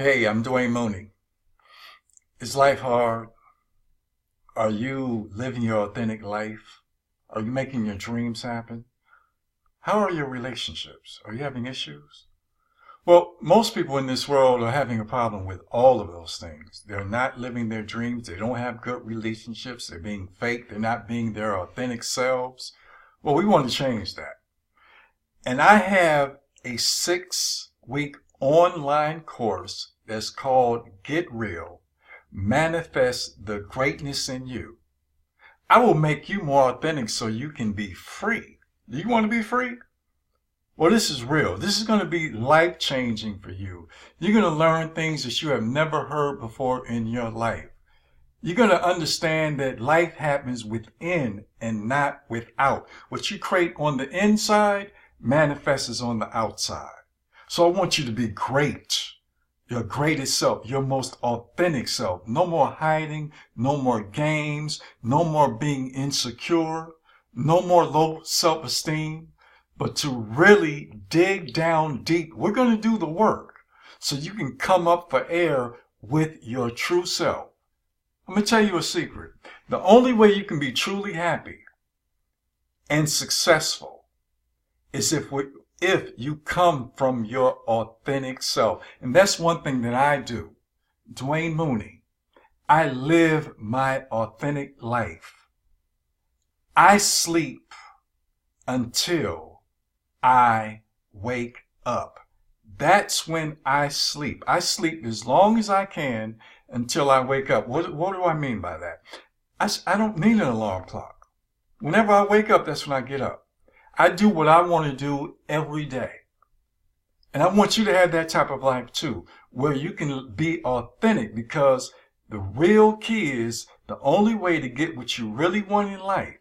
Hey, I'm Dwayne Mooney. Is life hard? Are you living your authentic life? Are you making your dreams happen? How are your relationships? Are you having issues? Well, most people in this world are having a problem with all of those things. They're not living their dreams. They don't have good relationships. They're being fake. They're not being their authentic selves. Well, we want to change that. And I have a 6-week online course that's called Get Real, Manifest the Greatness in You. I will make you more authentic so you can be free. Do you want to be free? Well, this is real. This is going to be life-changing for you. You're going to learn things that you have never heard before in your life. You're going to understand that life happens within and not without. What you create on the inside manifests on the outside. So I want you to be great. Your greatest self, your most authentic self. No more hiding, no more games, no more being insecure, no more low self-esteem, but to really dig down deep. We're going to do the work so you can come up for air with your true self. I'm going to tell you a secret. The only way you can be truly happy and successful is if you come from your authentic self. And that's one thing that I do. Dwayne Mooney. I live my authentic life. I sleep until I wake up. That's when I sleep. I sleep as long as I can until I wake up. What do I mean by that? I don't need an alarm clock. Whenever I wake up, that's when I get up. I do what I want to do every day. And I want you to have that type of life too, where you can be authentic, because the real key is the only way to get what you really want in life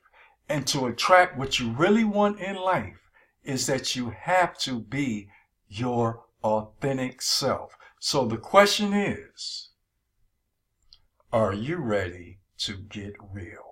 and to attract what you really want in life is that you have to be your authentic self. So the question is, are you ready to get real?